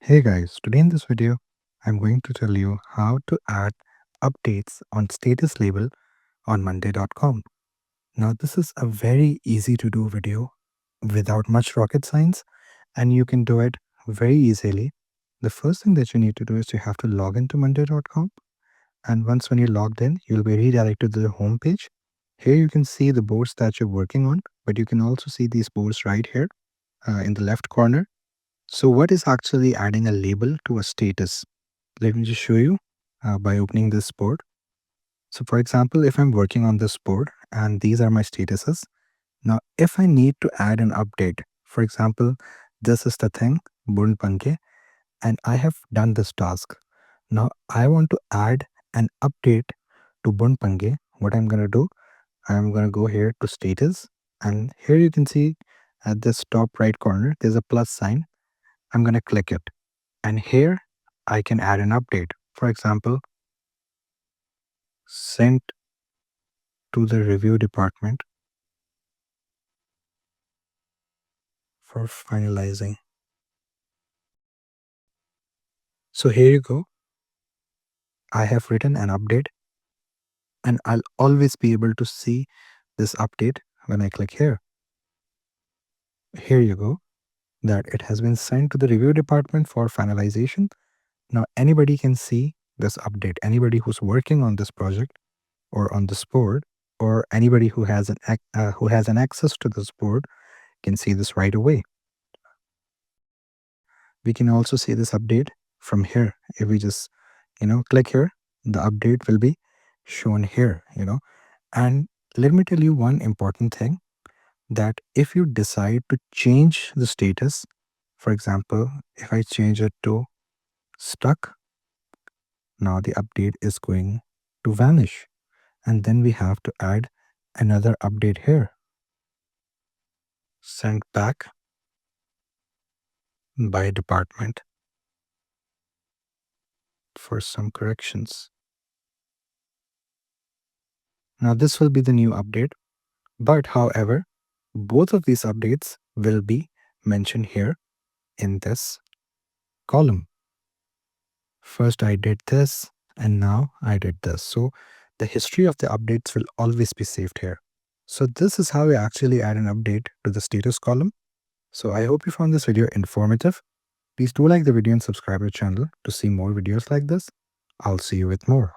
Hey guys, today in this video, I'm going to tell you how to add updates on status label on monday.com. Now, this is a very easy to do video without much rocket science, and you can do it very easily. The first thing that you need to do is you have to log into monday.com, and once when you're logged in, you'll be redirected to the home page. Here you can see the boards that you're working on, but you can also see these boards right here in the left corner. So what is actually adding a label to a status? Let me just show you by opening this board. So for example, if I'm working on this board and these are my statuses, now if I need to add an update, for example, this is the thing, Bund Panke, and I have done this task. Now I want to add an update to Bund Pange. What I'm going to do, I'm going to go here to status, and here you can see at this top right corner, there's a plus sign. I'm going to click it. And here I can add an update. For example, sent to the review department for finalizing. So here you go. I have written an update and I'll always be able to see this update when I click here. Here you go, that it has been sent to the review department for finalization. Now anybody can see this update. Anybody who's working on this project or on this board, or anybody who has an access to this board can see this right away. We can also see this update from here. If we just click here, the update will be shown here. And let me tell you one important thing, that if you decide to change the status, for example, if I change it to stuck, now the update is going to vanish, and then we have to add another update here, sent back by department for some corrections. Now this will be the new update, but however, both of these updates will be mentioned here in this column. First I did this and now I did this. So the history of the updates will always be saved here. So this is how we actually add an update to the status column. So I hope you found this video informative. Please do like the video and subscribe to the channel to see more videos like this. I'll see you with more.